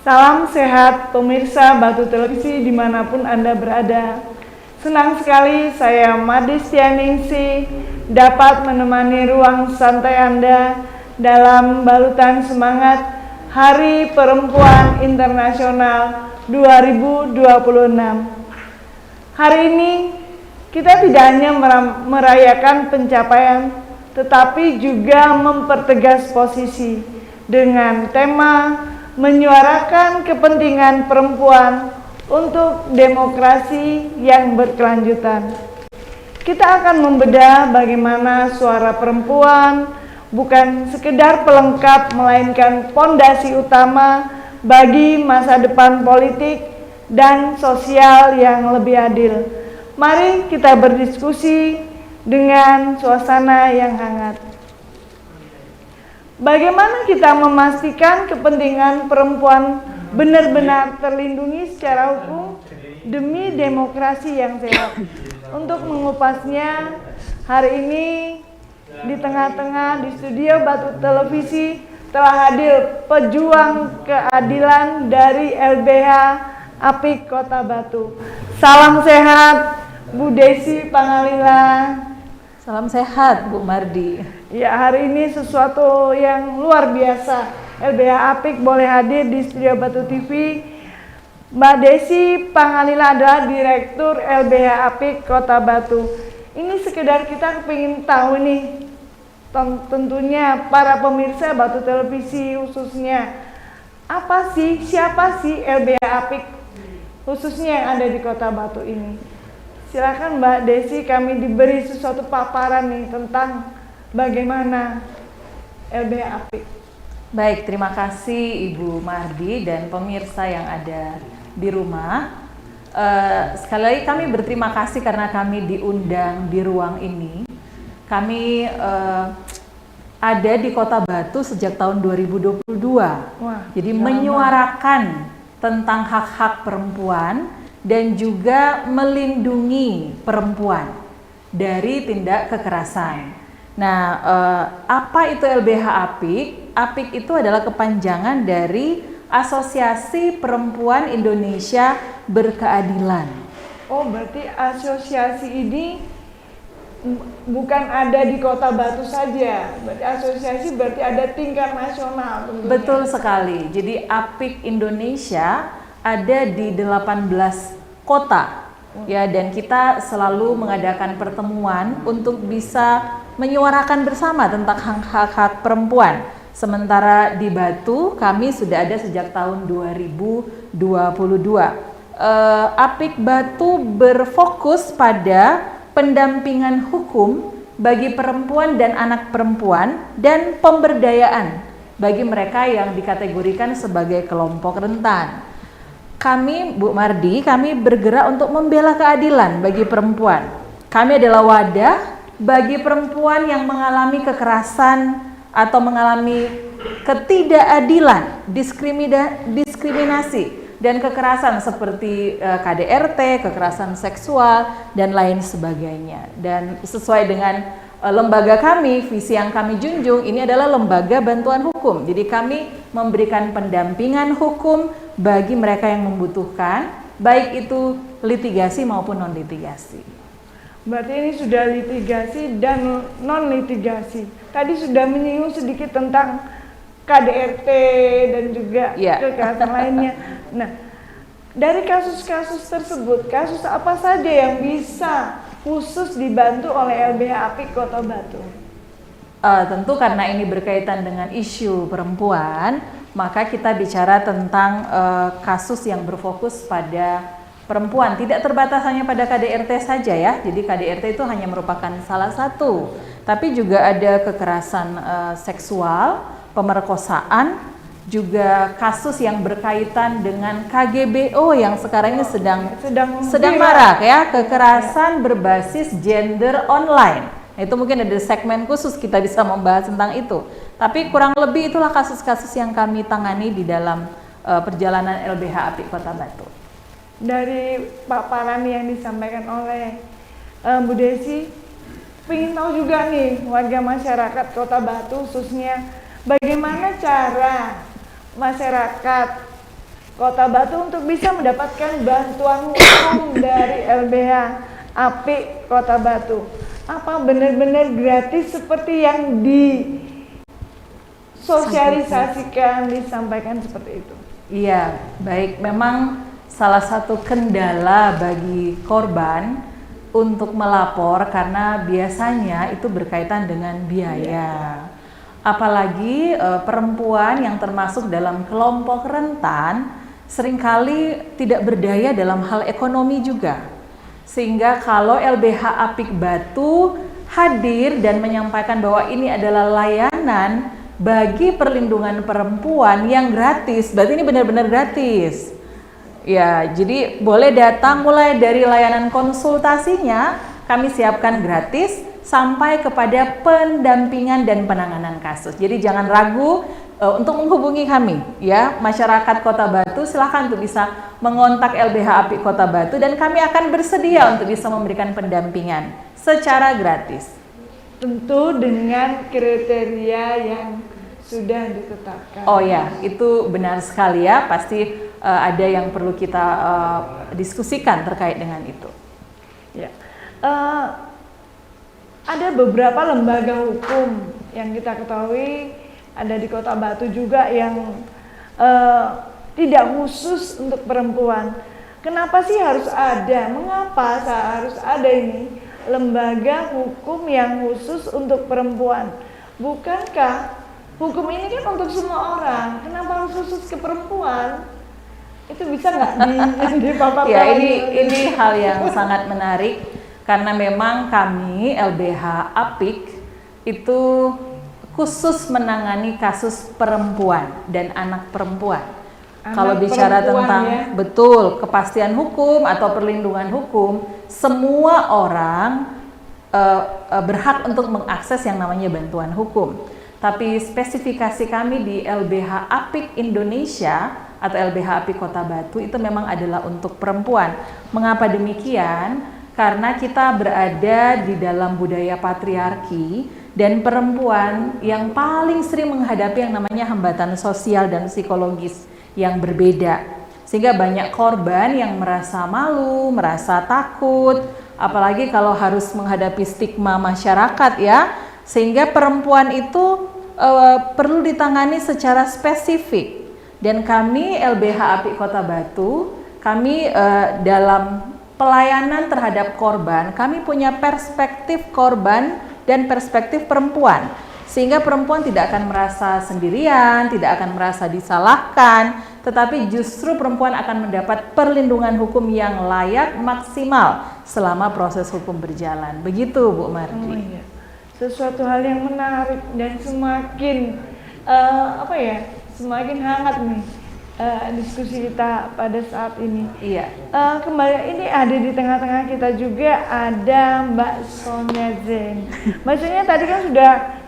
Salam sehat pemirsa Batu Televisi dimanapun Anda berada. Senang sekali saya Madistianingsi dapat menemani ruang santai Anda dalam balutan semangat Hari Perempuan Internasional 2026. Hari ini kita tidak hanya merayakan pencapaian, tetapi juga mempertegas posisi dengan tema menyuarakan kepentingan perempuan untuk demokrasi yang berkelanjutan. Kita akan membedah bagaimana suara perempuan bukan sekedar pelengkap, melainkan pondasi utama bagi masa depan politik dan sosial yang lebih adil. Mari kita berdiskusi dengan suasana yang hangat. Bagaimana kita memastikan kepentingan perempuan benar-benar terlindungi secara hukum demi demokrasi yang sehat? Untuk mengupasnya, hari ini di tengah-tengah di studio Batu Televisi telah hadir pejuang keadilan dari LBH APIK Kota Batu. Salam sehat Bu Desi Pangalila. Salam sehat Bu Mardi. Ya, hari ini sesuatu yang luar biasa. LBH APIK boleh hadir di studio Batu TV. Mbak Desi Pangalila adalah Direktur LBH APIK Kota Batu. Ini sekedar kita ingin tahu nih, tentunya para pemirsa Batu Televisi khususnya, siapa sih LBH APIK khususnya yang ada di Kota Batu ini? Silakan Mbak Desi, kami diberi sesuatu paparan nih tentang bagaimana LBH APIK. Baik, terima kasih Ibu Mardi dan pemirsa yang ada di rumah. Sekali lagi kami berterima kasih karena kami diundang di ruang ini. Kami ada di Kota Batu sejak tahun 2022. Jadi menyuarakan tentang hak-hak perempuan dan juga melindungi perempuan dari tindak kekerasan. Nah, apa itu LBH APIK? APIK itu adalah kepanjangan dari Asosiasi Perempuan Indonesia Berkeadilan. Oh, berarti asosiasi ini bukan ada di Kota Batu saja. Berarti asosiasi berarti ada tingkat nasional tentunya. Betul sekali. Jadi APIK Indonesia ada di 18 kota. Ya, dan kita selalu mengadakan pertemuan untuk bisa menyuarakan bersama tentang hak-hak perempuan. Sementara di Batu kami sudah ada sejak tahun 2022. APIK Batu berfokus pada pendampingan hukum bagi perempuan dan anak perempuan dan pemberdayaan bagi mereka yang dikategorikan sebagai kelompok rentan. Kami, Bu Mardi, kami bergerak untuk membela keadilan bagi perempuan. Kami adalah wadah bagi perempuan yang mengalami kekerasan atau mengalami ketidakadilan, diskriminasi dan kekerasan seperti KDRT, kekerasan seksual dan lain sebagainya. Dan sesuai dengan lembaga kami, visi yang kami junjung, ini adalah lembaga bantuan hukum. Jadi kami memberikan pendampingan hukum bagi mereka yang membutuhkan, baik itu litigasi maupun non-litigasi. Berarti ini sudah litigasi dan non-litigasi. Tadi sudah menyinggung sedikit tentang KDRT dan juga kekerasan lainnya. Nah, dari kasus-kasus tersebut, kasus apa saja yang bisa khusus dibantu oleh LBH APIK Kota Batu? Tentu karena ini berkaitan dengan isu perempuan, maka kita bicara tentang kasus yang berfokus pada perempuan. Tidak terbatas hanya pada KDRT saja ya. Jadi KDRT itu hanya merupakan salah satu, tapi juga ada kekerasan seksual, pemerkosaan, juga kasus yang berkaitan dengan KGBO yang sekarang ini sedang marak ya, kekerasan berbasis gender online. Nah, itu mungkin ada segmen khusus kita bisa membahas tentang itu. Tapi kurang lebih itulah kasus-kasus yang kami tangani di dalam perjalanan LBH APIK Kota Batu. Dari paparan yang disampaikan oleh Bu Desi, ingin tahu juga nih warga masyarakat Kota Batu khususnya, bagaimana cara masyarakat Kota Batu untuk bisa mendapatkan bantuan hukum dari LBH APIK Kota Batu? Apa benar-benar gratis seperti yang disosialisasikan, disampaikan seperti itu? Iya, baik. Memang salah satu kendala bagi korban untuk melapor karena biasanya itu berkaitan dengan biaya. Apalagi perempuan yang termasuk dalam kelompok rentan seringkali tidak berdaya dalam hal ekonomi juga. Sehingga kalau LBH APIK Batu hadir dan menyampaikan bahwa ini adalah layanan bagi perlindungan perempuan yang gratis, berarti ini benar-benar gratis. Ya, jadi boleh datang mulai dari layanan konsultasinya, kami siapkan gratis sampai kepada pendampingan dan penanganan kasus. Jadi jangan ragu untuk menghubungi kami, ya, masyarakat Kota Batu. Silahkan untuk bisa mengontak LBH APIK Kota Batu dan kami akan bersedia untuk bisa memberikan pendampingan secara gratis. Tentu dengan kriteria yang sudah ditetapkan. Oh ya, itu benar sekali ya. Pasti ada yang perlu kita diskusikan terkait dengan itu. Ya, ada beberapa lembaga hukum yang kita ketahui ada di Kota Batu juga yang tidak khusus untuk perempuan. Kenapa sih harus ada? Mengapa harus ada ini lembaga hukum yang khusus untuk perempuan? Bukankah hukum ini kan untuk semua orang? Kenapa harus khusus ke perempuan? Itu bisa nggak dipaparkan? Ya, ini hal yang sangat menarik karena memang kami LBH APIK itu khusus menangani kasus perempuan dan anak perempuan. Kalau bicara tentang ya, betul kepastian hukum atau perlindungan hukum, semua orang berhak untuk mengakses yang namanya bantuan hukum. Tapi spesifikasi kami di LBH APIK Indonesia atau LBH APIK Kota Batu itu memang adalah untuk perempuan. Mengapa demikian? Karena kita berada di dalam budaya patriarki dan perempuan yang paling sering menghadapi yang namanya hambatan sosial dan psikologis yang berbeda. Sehingga banyak korban yang merasa malu, merasa takut, apalagi kalau harus menghadapi stigma masyarakat ya. Sehingga perempuan itu perlu ditangani secara spesifik. Dan kami LBH APIK Kota Batu, kami dalam pelayanan terhadap korban, kami punya perspektif korban dan perspektif perempuan. Sehingga perempuan tidak akan merasa sendirian, tidak akan merasa disalahkan, tetapi justru perempuan akan mendapat perlindungan hukum yang layak maksimal selama proses hukum berjalan. Begitu Bu Mardi. Oh, iya. Sesuatu hal yang menarik dan semakin semakin hangat nih diskusi kita pada saat ini. Iya. Kembali ini ada di tengah-tengah kita juga ada Mbak Sonia Zen. Mbak Sonia tadi kan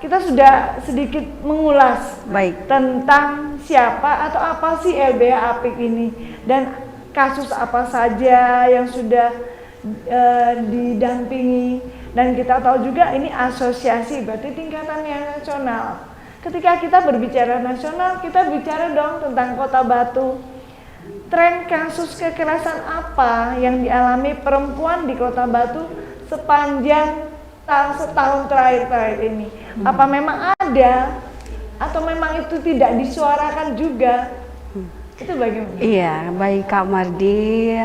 kita sudah sedikit mengulas tentang siapa atau apa sih LBH APIK ini dan kasus apa saja yang sudah didampingi. Dan kita tahu juga ini asosiasi, berarti tingkatannya nasional. Ketika kita berbicara nasional, kita bicara dong tentang Kota Batu. Tren kasus kekerasan apa yang dialami perempuan di Kota Batu sepanjang setahun terakhir ini? Apa memang ada atau memang itu tidak disuarakan juga? Itu bagaimana? Iya, baik Kak Mardi.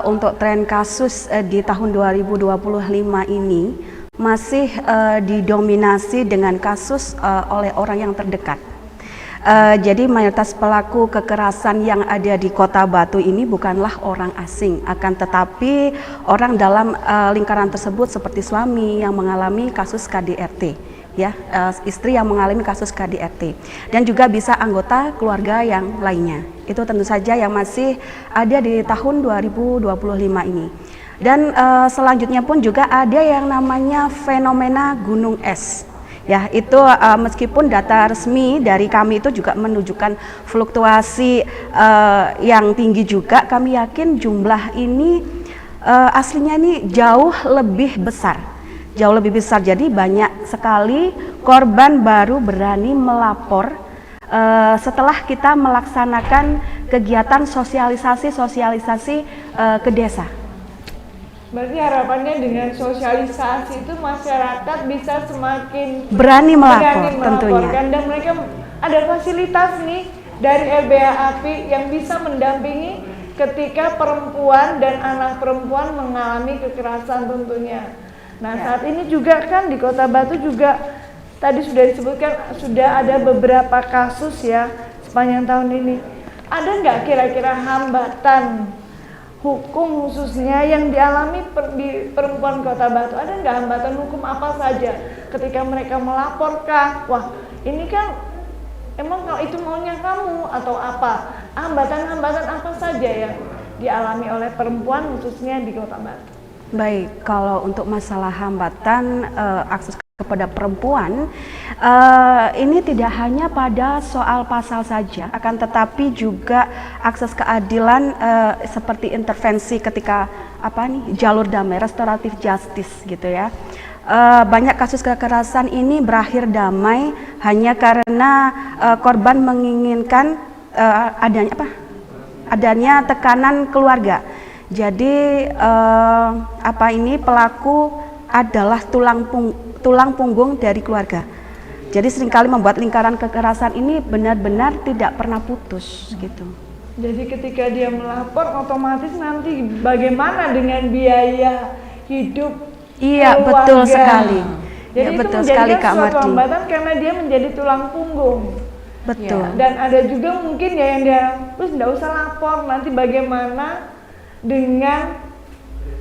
Untuk tren kasus di tahun 2025 ini masih didominasi dengan kasus oleh orang yang terdekat. Jadi mayoritas pelaku kekerasan yang ada di Kota Batu ini bukanlah orang asing, akan tetapi orang dalam lingkaran tersebut seperti suami yang mengalami kasus KDRT. Ya, istri yang mengalami kasus KDRT dan juga bisa anggota keluarga yang lainnya. Itu tentu saja yang masih ada di tahun 2025 ini. Dan selanjutnya pun juga ada yang namanya fenomena gunung es. Ya, itu meskipun data resmi dari kami itu juga menunjukkan fluktuasi yang tinggi juga, kami yakin jumlah ini aslinya ini jauh lebih besar. Jadi banyak sekali korban baru berani melapor setelah kita melaksanakan kegiatan sosialisasi ke desa. Berarti harapannya dengan sosialisasi itu masyarakat bisa semakin Berani melapor tentunya. Dan mereka ada fasilitas nih dari LBH API yang bisa mendampingi ketika perempuan dan anak perempuan mengalami kekerasan tentunya. Nah saat ini juga kan di Kota Batu juga tadi sudah disebutkan sudah ada beberapa kasus ya sepanjang tahun ini. Ada nggak kira-kira hambatan hukum khususnya yang dialami di perempuan Kota Batu? Ada nggak hambatan hukum apa saja ketika mereka melaporkan? Wah ini kan emang kalau itu maunya kamu atau apa? Hambatan-hambatan apa saja yang dialami oleh perempuan khususnya di Kota Batu? Baik, kalau untuk masalah hambatan akses kepada perempuan, ini tidak hanya pada soal pasal saja, akan tetapi juga akses keadilan seperti intervensi ketika jalur damai, restoratif justice gitu ya. Banyak kasus kekerasan ini berakhir damai hanya karena korban menginginkan adanya tekanan keluarga. Jadi pelaku adalah tulang punggung dari keluarga. Jadi seringkali membuat lingkaran kekerasan ini benar-benar tidak pernah putus gitu. Jadi ketika dia melapor otomatis nanti bagaimana dengan biaya hidup Iya, keluarga. Betul sekali. Jadi ya, itu betul menjadi sekali, Kak suatu Mardi. hambatan karena dia menjadi tulang punggung. Betul. Ya. Dan ada juga mungkin ya yang dia terus nggak usah lapor, nanti bagaimana dengan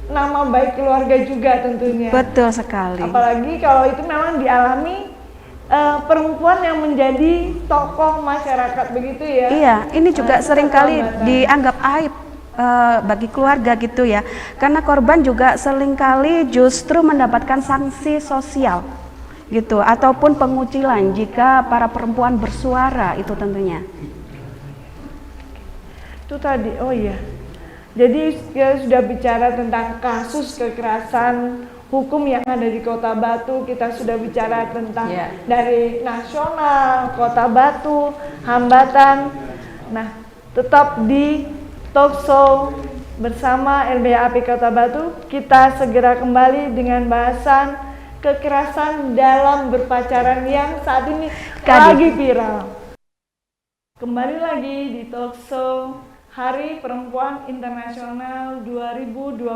nama baik keluarga juga tentunya. Betul sekali. Apalagi kalau itu memang dialami perempuan yang menjadi tokoh masyarakat begitu ya. Iya, ini juga seringkali dianggap aib bagi keluarga gitu ya. Karena korban juga seringkali justru mendapatkan sanksi sosial gitu ataupun pengucilan jika para perempuan bersuara itu tentunya. Itu tadi, oh iya. Jadi kita sudah bicara tentang kasus kekerasan hukum yang ada di Kota Batu, kita sudah bicara tentang dari nasional, Kota Batu, hambatan. Nah, tetap di Talkshow bersama LBH API Kota Batu, kita segera kembali dengan bahasan kekerasan dalam berpacaran yang saat ini lagi viral. Kembali lagi di Talkshow Hari Perempuan Internasional 2026.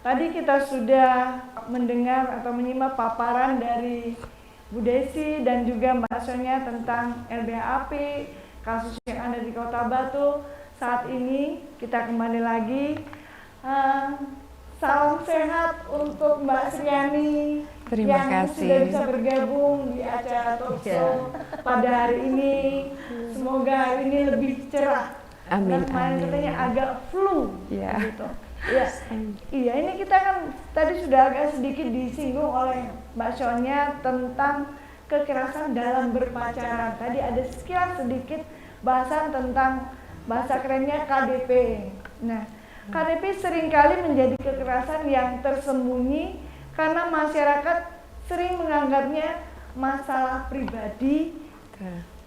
Tadi kita sudah mendengar atau menyimak paparan dari Bu Desi dan juga Mbak Sonia tentang LBH API, kasus yang ada di Kota Batu. Saat ini kita kembali lagi. Salam sehat untuk Mbak Sriani yang sudah bisa bergabung di acara Talkshow pada hari ini. Semoga hari ini lebih cerah. Amin. Kemarin katanya agak flu, gitu. Ya, iya ini kita kan tadi sudah agak sedikit disinggung oleh Mbak Sonia tentang kekerasan dalam berpacaran. Tadi ada sekilas sedikit bahasan tentang bahasa kerennya KDP. Nah, KDP seringkali menjadi kekerasan yang tersembunyi karena masyarakat sering menganggapnya masalah pribadi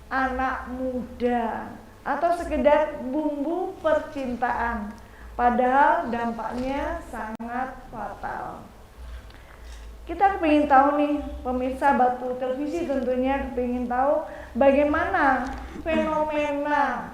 anak muda atau sekedar bumbu percintaan, padahal dampaknya sangat fatal. Kita kepingin tahu nih, pemirsa Batu Televisi tentunya kepingin tahu bagaimana fenomena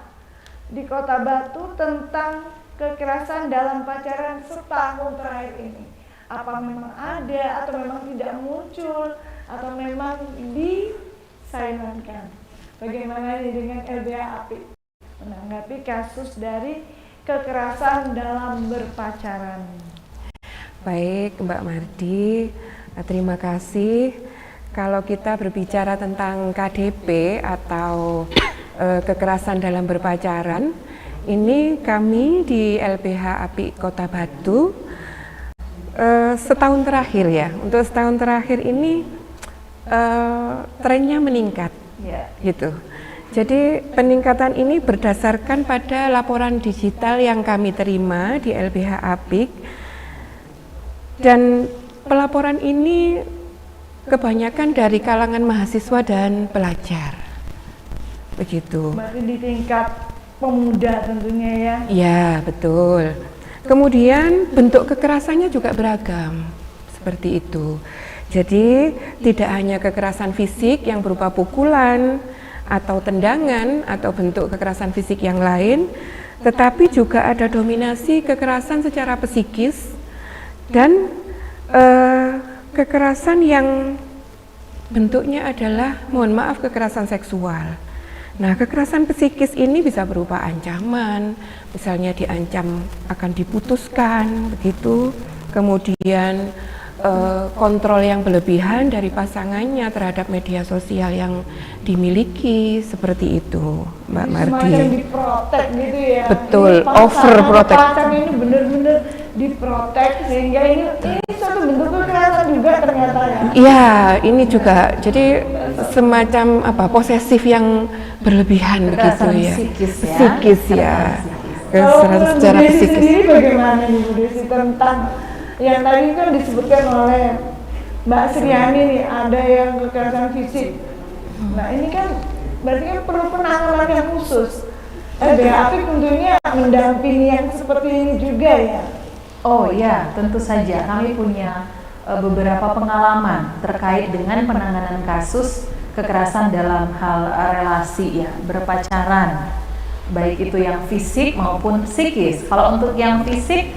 di Kota Batu tentang kekerasan dalam pacaran setahun terakhir ini. Apa memang ada atau memang tidak muncul atau memang disilentkan? Bagaimana ini dengan LBH API menanggapi kasus dari kekerasan dalam berpacaran? Baik, Mbak Mardi, terima kasih. Kalau kita berbicara tentang KDP atau kekerasan dalam berpacaran, ini kami di LBH API Kota Batu setahun terakhir ya. Untuk setahun terakhir ini trennya meningkat, gitu. Jadi peningkatan ini berdasarkan pada laporan digital yang kami terima di LBH APIK, dan pelaporan ini kebanyakan dari kalangan mahasiswa dan pelajar, begitu. Berarti di tingkat pemuda tentunya ya. Ya, betul. Kemudian bentuk kekerasannya juga beragam, seperti itu. Jadi tidak hanya kekerasan fisik yang berupa pukulan atau tendangan atau bentuk kekerasan fisik yang lain, tetapi juga ada dominasi kekerasan secara psikis dan kekerasan yang bentuknya adalah, mohon maaf, kekerasan seksual. Nah, kekerasan psikis ini bisa berupa ancaman, misalnya diancam akan diputuskan, begitu. Kemudian kontrol yang berlebihan dari pasangannya terhadap media sosial yang dimiliki, seperti itu, Mbak Mardi. Semacam diprotek gitu ya. Betul, Ini pasangan overprotect. pacar ini benar-benar diprotek sehingga ini satu bentuk kekerasan juga ternyata ya. Iya, ini juga jadi semacam posesif yang berlebihan begitu Kekerasan ya. psikis ya. Psikis ya. Kalau Kekerasan menurut secara Bu Desi psikis. sendiri bagaimana nih Bu Desi tentang yang tadi kan disebutkan oleh Mbak Sriani nih, ada yang kekerasan fisik. Nah ini kan berarti kan perlu penanganan yang khusus. LBH tentunya mendampingi yang seperti ini juga ya. Oh ya, tentu saja kami punya beberapa pengalaman terkait dengan penanganan kasus kekerasan dalam hal relasi ya, berpacaran, baik itu yang fisik maupun psikis. Kalau untuk yang fisik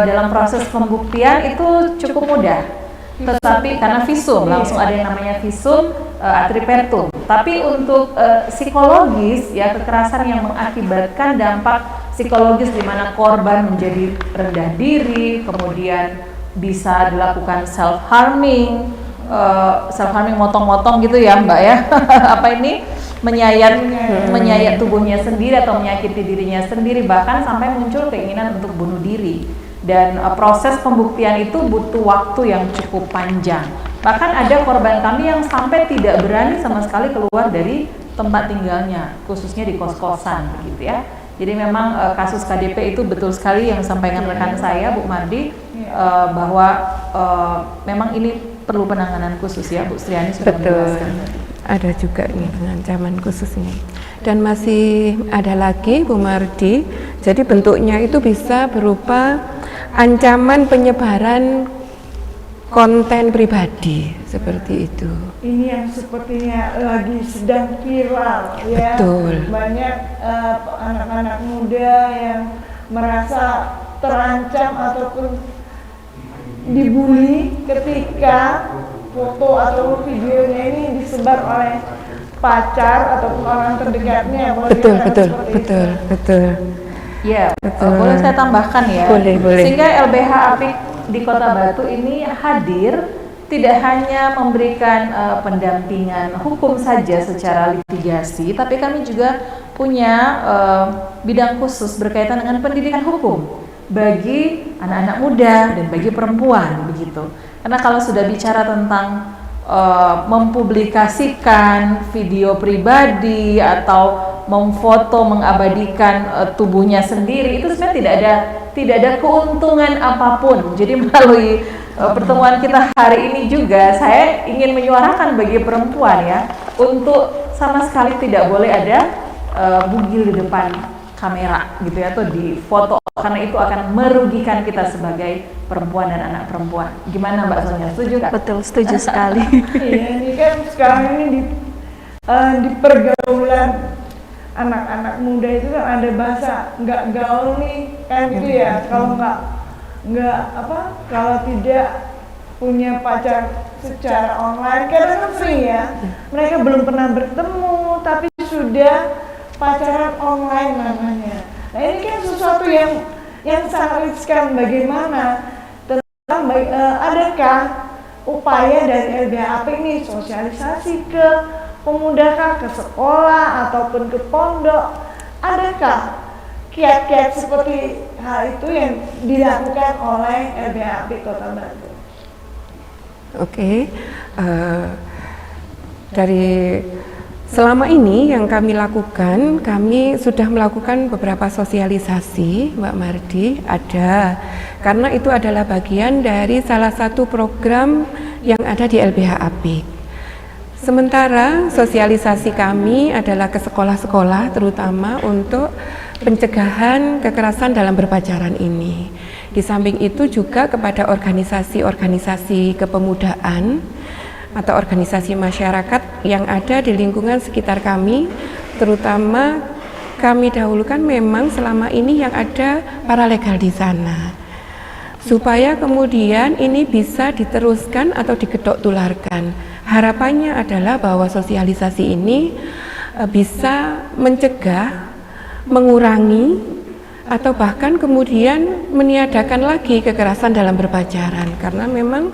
dalam proses pembuktian itu cukup mudah, tetapi karena visum langsung ada yang namanya visum atripertum. Tapi untuk psikologis ya, kekerasan yang mengakibatkan dampak psikologis di mana korban menjadi rendah diri, kemudian bisa dilakukan self harming motong-motong gitu ya Mbak ya. Apa ini menyayat tubuhnya sendiri atau menyakiti dirinya sendiri, bahkan sampai muncul keinginan untuk bunuh diri. Dan proses pembuktian itu butuh waktu yang cukup panjang. Bahkan ada korban kami yang sampai tidak berani sama sekali keluar dari tempat tinggalnya, khususnya di kos-kosan begitu ya. Jadi memang kasus KDP itu betul sekali yang disampaikan rekan saya Bu Mardi, bahwa memang ini perlu penanganan khusus ya, Bu Sriani sudah menjelaskan. Ada juga nih pengancaman khususnya. Dan masih ada lagi Bu Mardi, jadi bentuknya itu bisa berupa ancaman penyebaran konten pribadi, seperti itu. Ini yang sepertinya lagi sedang viral ya. Betul. Banyak anak-anak muda yang merasa terancam ataupun dibully ketika foto atau videonya ini disebar oleh pacar ataupun orang terdekatnya. Betul. Ya, boleh saya tambahkan ya. Boleh. Sehingga LBH Apik di Kota Batu ini hadir tidak hanya memberikan pendampingan hukum saja secara litigasi, tapi kami juga punya bidang khusus berkaitan dengan pendidikan hukum bagi anak-anak muda dan bagi perempuan begitu. Karena kalau sudah bicara tentang mempublikasikan video pribadi atau memfoto, mengabadikan tubuhnya sendiri, itu sebenarnya tidak ada keuntungan apapun. Jadi melalui pertemuan kita hari ini juga saya ingin menyuarakan bagi perempuan ya, untuk sama sekali tidak boleh ada bugil di depan kamera gitu ya, atau di foto, karena itu akan merugikan kita sebagai perempuan dan anak perempuan. Gimana Mbak Sonia, setuju nggak? Betul, setuju sekali. Iya, ini kan sekarang ini di pergaulan anak-anak muda itu kan ada bahasa nggak gaul nih kan gitu ya. Kalau kalau tidak punya pacar secara online, karena kan sering ya, mereka belum pernah bertemu tapi sudah pacaran online namanya. Nah ini kan sesuatu yang sangat riskan. Bagaimana tentang adakah upaya dari LBH Apik ini sosialisasi ke pemuda kah, ke sekolah ataupun ke pondok? Adakah kiat-kiat seperti hal itu yang dilakukan oleh LBH Apik Kota Batu? Oke, dari selama ini yang kami lakukan, kami sudah melakukan beberapa sosialisasi, Mbak Mardi, ada. Karena itu adalah bagian dari salah satu program yang ada di LBH Apik. Sementara sosialisasi kami adalah ke sekolah-sekolah terutama untuk pencegahan kekerasan dalam berpacaran ini. Di samping itu juga kepada organisasi-organisasi kepemudaan atau organisasi masyarakat yang ada di lingkungan sekitar kami, terutama kami dahulukan memang selama ini yang ada paralegal di sana. Supaya kemudian ini bisa diteruskan atau digedok tularkan. Harapannya adalah bahwa sosialisasi ini bisa mencegah, mengurangi, atau bahkan kemudian meniadakan lagi kekerasan dalam berpacaran. Karena memang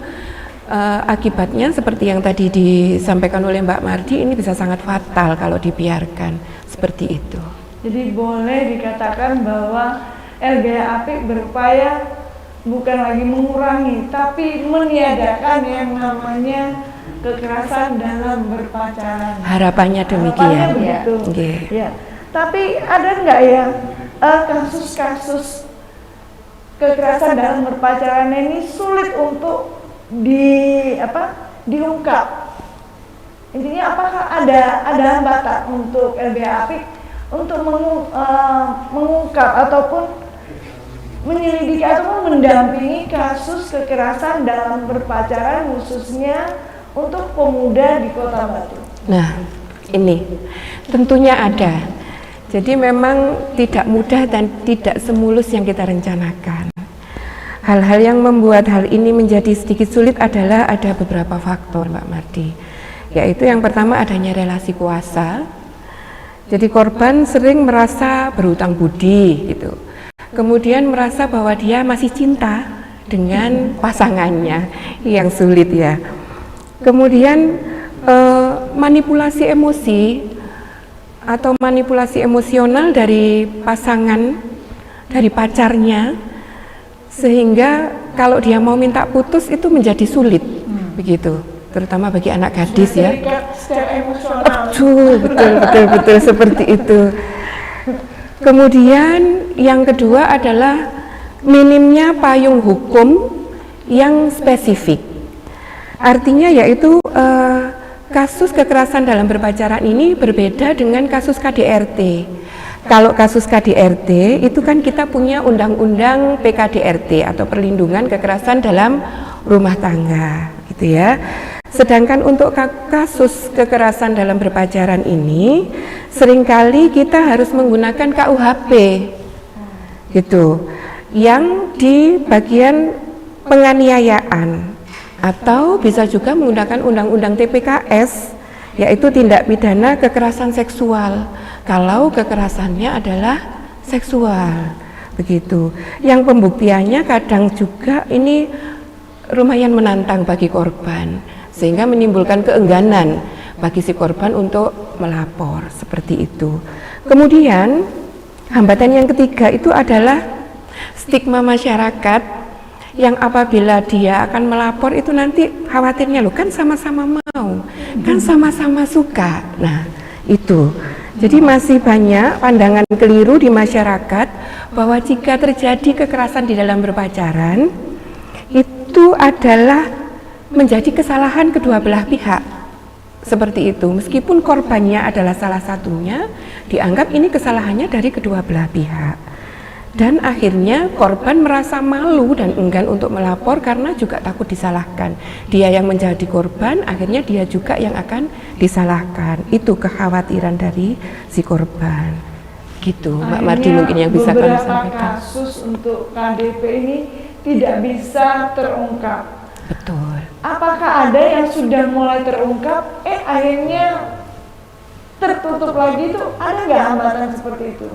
akibatnya seperti yang tadi disampaikan oleh Mbak Mardi, ini bisa sangat fatal kalau dibiarkan seperti itu. Jadi boleh dikatakan bahwa LBH Apik berupaya bukan lagi mengurangi, tapi meniadakan yang namanya kekerasan dalam berpacaran. Harapannya demikian. Harapannya begitu. Ya. Tapi ada nggak ya kasus-kasus kekerasan dalam berpacaran ini sulit untuk diungkap? Intinya apakah ada hambatan untuk LBH Apik untuk mengungkap ataupun menyelidiki ataupun mendampingi kasus kekerasan dalam berpacaran khususnya untuk pemuda di Kota Batu? Nah, ini tentunya ada. Jadi memang tidak mudah dan tidak semulus yang kita rencanakan. Hal-hal yang membuat hal ini menjadi sedikit sulit adalah ada beberapa faktor, Mbak Mardi. Yaitu yang pertama adanya relasi kuasa. Jadi korban sering merasa berhutang budi gitu. Kemudian merasa bahwa dia masih cinta dengan pasangannya, yang sulit ya. Kemudian manipulasi emosi atau manipulasi emosional dari pasangan, dari pacarnya, sehingga kalau dia mau minta putus itu menjadi sulit, begitu. Terutama bagi anak gadis ya. Secara emosional. Betul seperti itu. Kemudian yang kedua adalah minimnya payung hukum yang spesifik. Artinya yaitu kasus kekerasan dalam berpacaran ini berbeda dengan kasus KDRT. Kalau kasus KDRT itu kan kita punya undang-undang PKDRT atau perlindungan kekerasan dalam rumah tangga, gitu ya. Sedangkan untuk kasus kekerasan dalam berpacaran ini seringkali kita harus menggunakan KUHP gitu, yang di bagian penganiayaan, atau bisa juga menggunakan undang-undang TPKS, yaitu tindak pidana kekerasan seksual kalau kekerasannya adalah seksual, begitu. Yang pembuktiannya kadang juga ini lumayan menantang bagi korban, sehingga menimbulkan keengganan bagi si korban untuk melapor, seperti itu. Kemudian hambatan yang ketiga itu adalah stigma masyarakat yang apabila dia akan melapor itu nanti khawatirnya, loh kan sama-sama mau, kan sama-sama suka. Nah itu, jadi masih banyak pandangan keliru di masyarakat bahwa jika terjadi kekerasan di dalam berpacaran itu adalah menjadi kesalahan kedua belah pihak, seperti itu. Meskipun korbannya adalah salah satunya, dianggap ini kesalahannya dari kedua belah pihak, dan akhirnya korban merasa malu dan enggan untuk melapor karena juga takut disalahkan. Dia yang menjadi korban, akhirnya dia juga yang akan disalahkan. Itu kekhawatiran dari si korban, gitu. Mbak Mardi mungkin yang bisa kami sampaikan. Beberapa kasus untuk KDP ini tidak bisa terungkap. Betul. Apakah ada yang sudah mulai terungkap, akhirnya tertutup lagi, itu ada nggak hambatan seperti itu?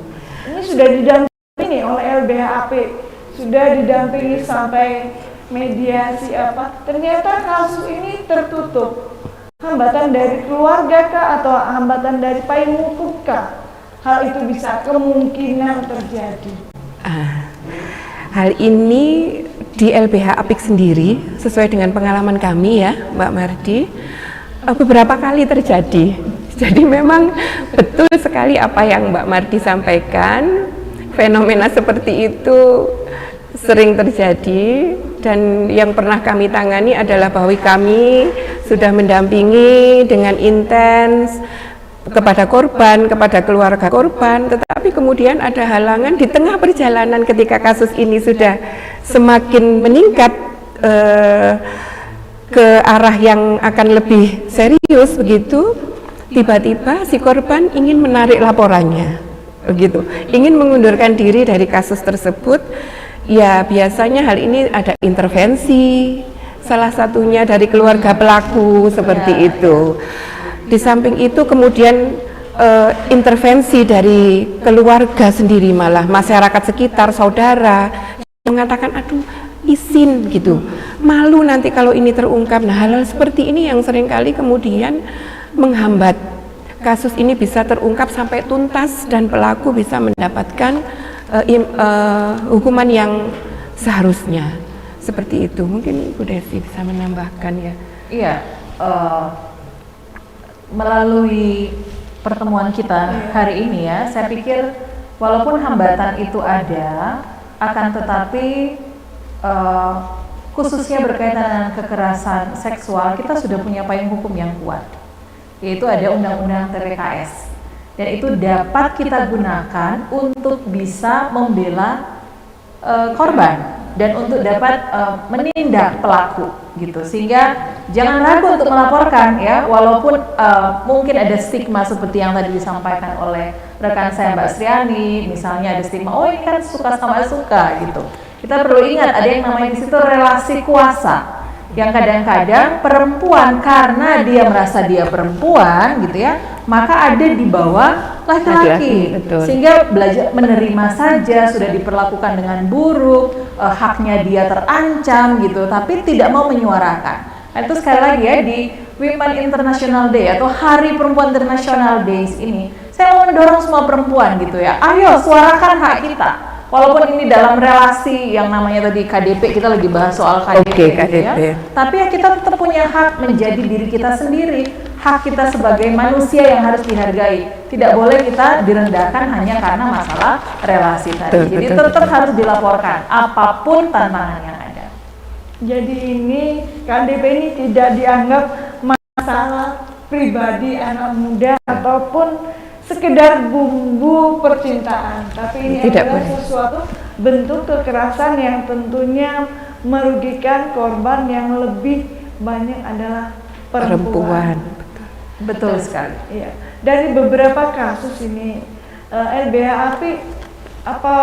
Ini sudah didampingi oleh LBH Apik, sudah didampingi sampai mediasi apa, ternyata kasus ini tertutup. Hambatan dari keluarga kah atau hambatan dari payung hukum kah? Hal itu bisa kemungkinan terjadi. Hal ini di LBH Apik sendiri, sesuai dengan pengalaman kami ya Mbak Mardi, beberapa kali terjadi. Jadi memang betul sekali apa yang Mbak Mardi sampaikan, fenomena seperti itu sering terjadi, dan yang pernah kami tangani adalah bahwa kami sudah mendampingi dengan intens kepada korban, kepada keluarga korban, tetapi kemudian ada halangan di tengah perjalanan ketika kasus ini sudah semakin meningkat ke arah yang akan lebih serius begitu, tiba-tiba si korban ingin menarik laporannya begitu, ingin mengundurkan diri dari kasus tersebut. Ya biasanya hal ini ada intervensi, salah satunya dari keluarga pelaku seperti itu. Di samping itu kemudian intervensi dari keluarga sendiri, malah masyarakat sekitar, saudara mengatakan aduh izin gitu, malu nanti kalau ini terungkap. Nah hal-hal seperti ini yang seringkali kemudian menghambat kasus ini bisa terungkap sampai tuntas dan pelaku bisa mendapatkan hukuman yang seharusnya. Seperti itu, mungkin Bu Desi bisa menambahkan ya. Iya, melalui pertemuan kita hari ini ya, saya pikir walaupun hambatan itu ada, akan tetapi khususnya berkaitan dengan kekerasan seksual, kita sudah punya payung hukum yang kuat, yaitu ada Undang-Undang TPKS, dan itu dapat kita gunakan untuk bisa membela korban dan untuk dapat menindak pelaku gitu, sehingga jangan ragu untuk melaporkan ya, walaupun mungkin ada stigma seperti yang tadi disampaikan oleh rekan saya Mbak Sriani, misalnya ada stigma oh ini kan suka sama suka gitu. Kita perlu ingat ada yang namanya di situ relasi kuasa, yang kadang-kadang perempuan karena dia merasa dia perempuan gitu ya, maka ada di bawah laki-laki, sehingga belajar menerima saja sudah diperlakukan dengan buruk, haknya dia terancam gitu, tapi tidak mau menyuarakan. Nah, itu sekali lagi ya, di Women International Day atau Hari Perempuan International Days ini, saya mau mendorong semua perempuan gitu ya, ayo suarakan hak kita. Walaupun ini dalam relasi yang namanya tadi KDP, kita lagi bahas soal KDP, gitu ya. Tapi ya kita tetap punya hak menjadi diri kita sendiri, hak kita sebagai manusia yang harus dihargai. Tidak boleh kita direndahkan hanya karena masalah relasi tadi. Jadi tetap harus dilaporkan apapun tantangan yang ada. Jadi ini KDP ini tidak dianggap masalah pribadi anak muda ataupun sekedar bumbu percintaan, tapi ini adalah sesuatu bentuk kekerasan yang tentunya merugikan korban yang lebih banyak adalah perempuan. Betul sekali. Iya. Dari beberapa kasus ini LBH Apik apa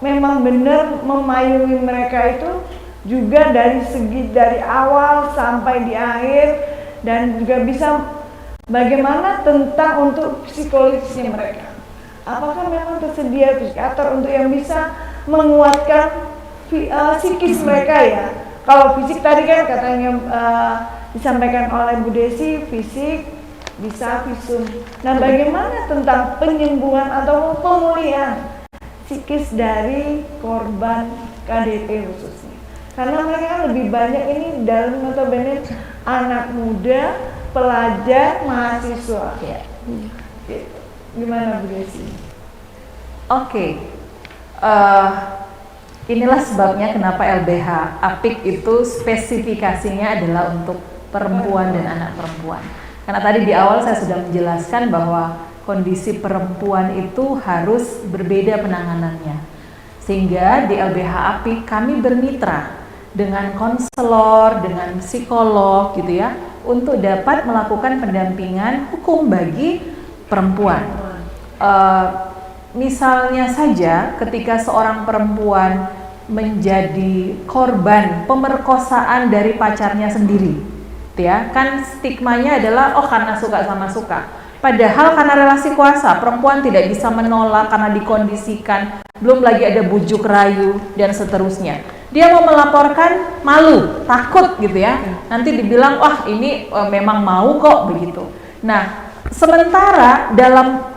memang benar memayungi mereka itu juga dari segi dari awal sampai di akhir, dan juga bisa bagaimana tentang untuk psikologisnya mereka? Apakah memang tersedia psikiater untuk yang bisa menguatkan psikis mereka ya? Kalau fisik tadi kan katanya disampaikan oleh Bu Desi, fisik bisa visum. Nah bagaimana tentang penyembuhan atau pemulihan psikis dari korban KDP khususnya? Karena mereka lebih banyak ini dalam notabene anak muda, pelajar, mahasiswa. Ya. Gimana Bu Desi? Oke. Inilah sebabnya kenapa LBH Apik itu spesifikasinya adalah untuk perempuan dan anak perempuan. Karena tadi di awal saya sudah menjelaskan bahwa kondisi perempuan itu harus berbeda penanganannya. Sehingga di LBH Apik kami bermitra dengan konselor, dengan psikolog gitu ya, untuk dapat melakukan pendampingan hukum bagi perempuan. Misalnya saja ketika seorang perempuan menjadi korban pemerkosaan dari pacarnya sendiri, ya kan stigmanya adalah oh karena suka sama suka. Padahal karena relasi kuasa, perempuan tidak bisa menolak karena dikondisikan, belum lagi ada bujuk rayu dan seterusnya. Dia mau melaporkan malu, takut gitu ya. Nanti dibilang wah ini memang mau kok begitu. Nah, sementara dalam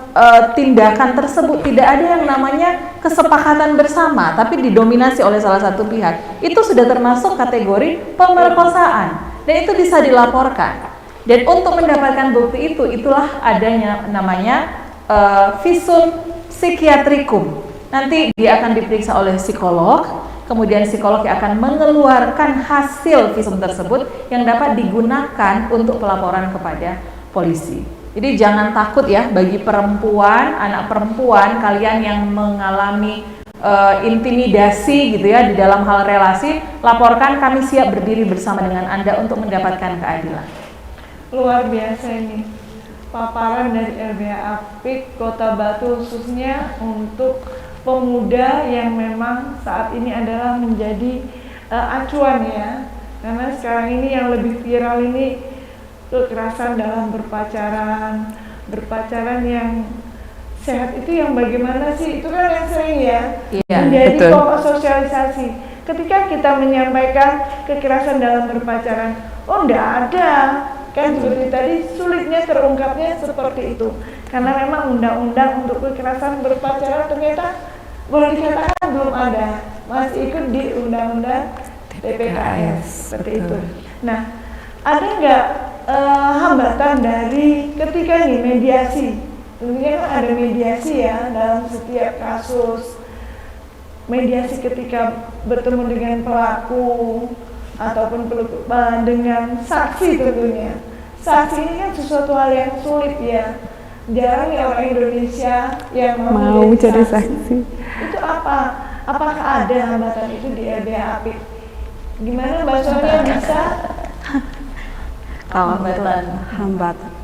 tindakan tersebut tidak ada yang namanya kesepakatan bersama, tapi didominasi oleh salah satu pihak. Itu sudah termasuk kategori pemerkosaan dan itu bisa dilaporkan. Dan untuk mendapatkan bukti itu, itulah adanya namanya visum psikiatrikum. Nanti dia akan diperiksa oleh psikolog kemudian psikolog yang akan mengeluarkan hasil visum tersebut yang dapat digunakan untuk pelaporan kepada polisi. Jadi jangan takut ya bagi perempuan, anak perempuan kalian yang mengalami intimidasi gitu ya di dalam hal relasi, laporkan, kami siap berdiri bersama dengan Anda untuk mendapatkan keadilan. Luar biasa ini paparan dari LBH Apik Kota Batu khususnya untuk pemuda yang memang saat ini adalah menjadi acuan ya, karena sekarang ini yang lebih viral ini kekerasan dalam berpacaran yang sehat itu yang bagaimana sih, itu kan yang sering ya menjadi pokok sosialisasi. Ketika kita menyampaikan kekerasan dalam berpacaran, oh enggak ada, kan seperti tadi sulitnya terungkapnya seperti itu karena memang undang-undang untuk kekerasan berpacaran ternyata boleh dikatakan belum ada, masih ikut di undang-undang TPKS seperti itu. Nah, ada nggak hambatan dari ketika nih mediasi? Tentunya kan ada mediasi ya dalam setiap kasus, mediasi ketika bertemu dengan pelaku ataupun dengan saksi tentunya. Saksi ini kan sesuatu hal yang sulit ya. Jarang ya orang Indonesia yang mau jadi saksi. Itu apa? Apakah ada hambatan itu di LBH Apik? Gimana Mbak Sonia bisa? Hambatan.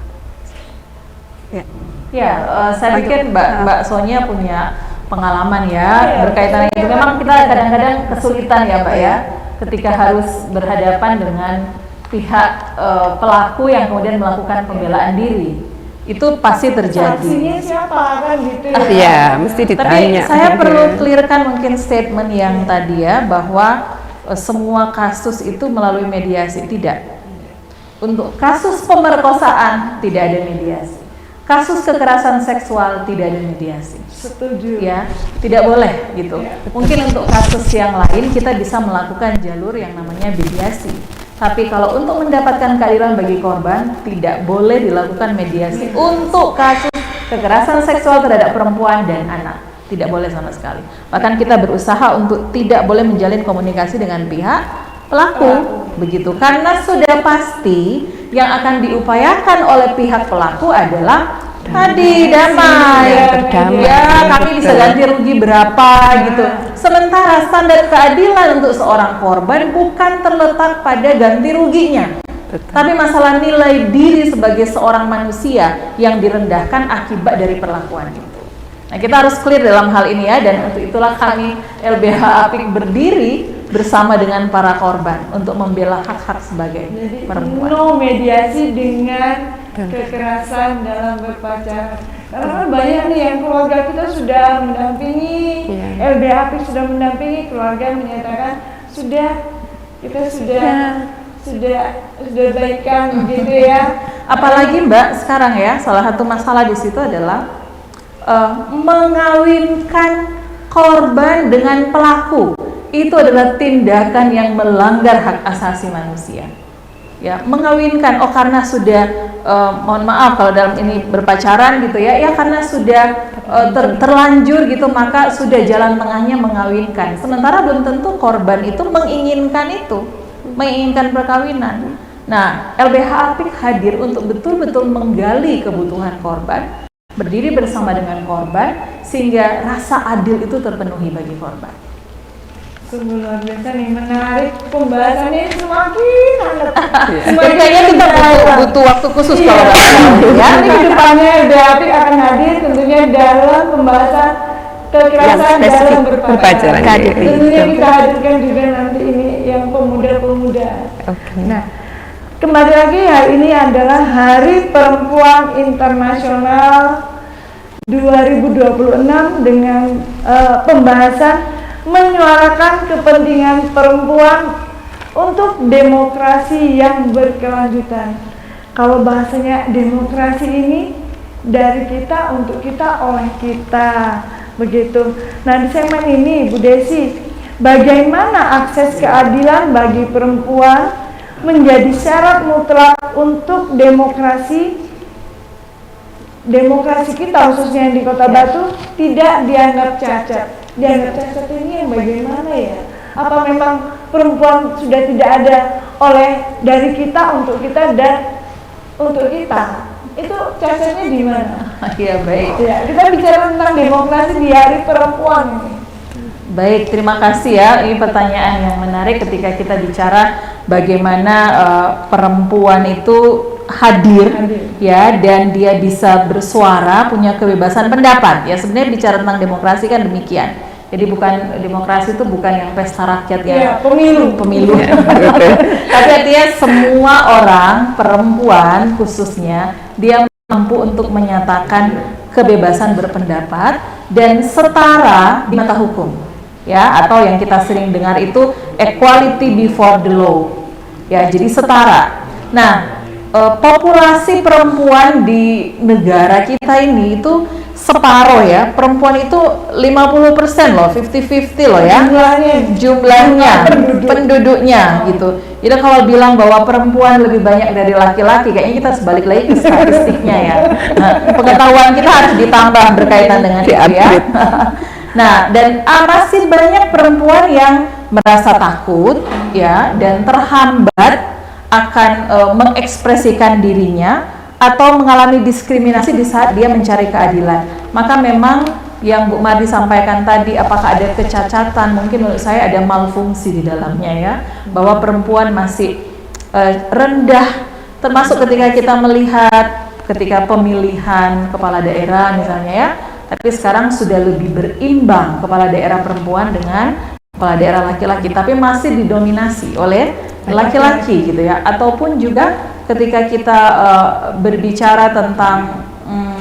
Ya, saya pikir Mbak Sonia punya pengalaman ya berkaitan itu. Memang kita kadang-kadang kesulitan ya Mbak ya, ketika harus berhadapan dengan pihak pelaku yang kemudian melakukan pembelaan diri. Itu pasti terjadi. Saksinya siapa kan gitu ya? Iya, mesti ditanya. Tapi saya perlu clearkan mungkin statement yang tadi ya, bahwa semua kasus itu melalui mediasi. Tidak. Untuk kasus pemerkosaan tidak ada mediasi. Kasus kekerasan seksual tidak ada mediasi. Setuju. Ya, tidak boleh gitu. Mungkin untuk kasus yang lain kita bisa melakukan jalur yang namanya mediasi. Tapi kalau untuk mendapatkan keadilan bagi korban, tidak boleh dilakukan mediasi untuk kasus kekerasan seksual terhadap perempuan dan anak. Tidak boleh sama sekali. Bahkan kita berusaha untuk tidak boleh menjalin komunikasi dengan pihak pelaku, begitu. Karena sudah pasti yang akan diupayakan oleh pihak pelaku adalah tadi damai, ya kami bisa ganti rugi berapa gitu. Sementara standar keadilan untuk seorang korban bukan terletak pada ganti ruginya, tapi masalah nilai diri sebagai seorang manusia yang direndahkan akibat dari perlakuan itu. Nah, kita harus clear dalam hal ini ya, dan untuk itulah kami LBH Apik berdiri bersama dengan para korban untuk membela hak-hak sebagai perempuan. No mediasi dengan kekerasan dalam berpacaran. Karena banyak nih yang keluarga kita sudah mendampingi, LBH Apik sudah mendampingi, keluarga menyatakan kita sudah baikan gitu ya. Apalagi Mbak sekarang ya, salah satu masalah di situ adalah mengawinkan korban dengan pelaku. Itu adalah tindakan yang melanggar hak asasi manusia. Ya, mengawinkan karena sudah mohon maaf kalau dalam ini berpacaran gitu ya, karena sudah terlanjur gitu, maka sudah jalan tengahnya mengawinkan. Sementara belum tentu korban itu menginginkan perkawinan. Nah, LBH Apik hadir untuk betul-betul menggali kebutuhan korban, berdiri bersama dengan korban sehingga rasa adil itu terpenuhi bagi korban. Sungguh luar biasa nih, menarik pembahasannya semakin hangat. Kayaknya kita butuh waktu khusus kalau ya. Ini kedepannya LBH Apik akan hadir tentunya dalam pembahasan kekerasan dalam berpacaran. Tentunya kita hadirkan juga nanti ini yang pemuda-pemuda. Nah, kembali lagi, hari ini adalah Hari Perempuan Internasional 2026 dengan pembahasan menyuarakan kepentingan perempuan untuk demokrasi yang berkelanjutan. Kalau bahasanya demokrasi ini dari kita, untuk kita, oleh kita, begitu. Nah, di segmen ini Bu Desi, bagaimana akses keadilan bagi perempuan menjadi syarat mutlak untuk demokrasi kita khususnya di Kota Batu tidak dianggap cacat. Dianggap cacat ini yang bagaimana ya? Apa memang perempuan sudah tidak ada dari kita untuk kita dan untuk kita? Itu cacatnya di mana? Ya, baik. Ya, kita bicara tentang demokrasi di Hari Perempuan ini. Baik, terima kasih ya. Ini pertanyaan yang menarik ketika kita bicara bagaimana perempuan itu hadir ya, dan dia bisa bersuara, punya kebebasan pendapat. Ya, sebenarnya bicara tentang demokrasi kan demikian. Jadi demokrasi itu bukan yang pesta rakyat ya, pemilu. Tapi artinya semua orang, perempuan khususnya, dia mampu untuk menyatakan kebebasan berpendapat dan setara di mata hukum. Ya, atau yang kita sering dengar itu equality before the law. Ya, jadi setara. Nah, populasi perempuan di negara kita ini itu separuh ya, perempuan itu 50% loh, 50-50 loh ya, jumlahnya penduduknya gitu. Jadi kalau bilang bahwa perempuan lebih banyak dari laki-laki, kayaknya kita harus balik lagi ke statistiknya ya. Nah, pengetahuan kita harus ditambah berkaitan dengan itu ya. Nah, dan masih banyak perempuan yang merasa takut ya, dan terhambat akan mengekspresikan dirinya atau mengalami diskriminasi di saat dia mencari keadilan. Maka memang yang Bu Mardi sampaikan tadi, apakah ada kecacatan, mungkin menurut saya ada malfungsi di dalamnya ya, bahwa perempuan masih rendah, termasuk ketika kita melihat ketika pemilihan kepala daerah misalnya ya, tapi sekarang sudah lebih berimbang kepala daerah perempuan dengan kepala daerah laki-laki, tapi masih didominasi oleh laki-laki gitu ya. Ataupun juga ketika kita berbicara tentang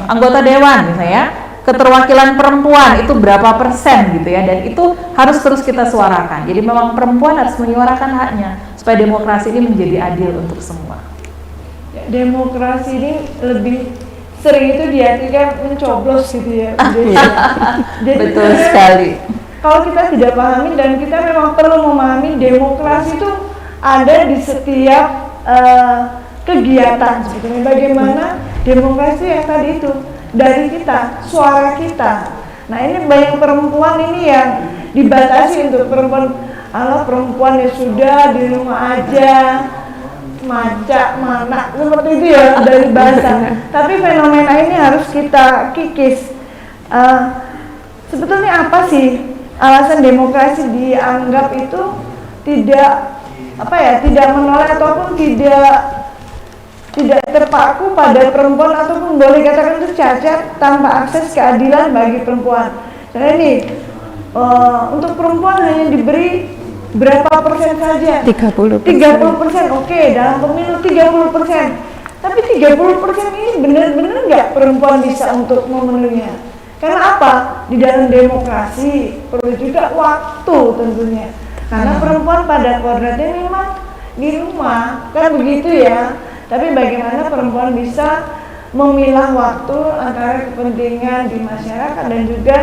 anggota dewan misalnya, keterwakilan perempuan itu berapa persen gitu ya, dan itu harus terus kita suarakan. Jadi memang perempuan harus menyuarakan haknya supaya demokrasi ini menjadi adil untuk semua. Demokrasi ini lebih sering itu diartikan mencoblos gitu ya. Jadi, betul sekali. Kalau kita tidak pahami, dan kita memang perlu memahami, demokrasi itu ada di setiap kegiatan sebetulnya. Bagaimana demokrasi yang tadi itu dari kita, suara kita. Nah, ini banyak perempuan ini yang dibatasi untuk perempuan ya sudah di rumah aja, macak, mana, seperti itu ya dari bahasa. Tapi fenomena ini harus kita kikis. Sebetulnya apa sih alasan demokrasi dianggap itu tidak menolak ataupun tidak terpaku pada perempuan, ataupun boleh katakan itu cacat tanpa akses keadilan bagi perempuan. Karena ini untuk perempuan hanya diberi berapa persen saja? 30%. Oke, dalam pemilu 30%. Tapi 30% ini benar-benar nggak perempuan bisa untuk memenuhinya? Karena apa? Di dalam demokrasi perlu juga waktu tentunya. Karena perempuan pada kodratnya memang di rumah, kan begitu ya. Tapi bagaimana perempuan bisa memilah waktu antara kepentingan di masyarakat dan juga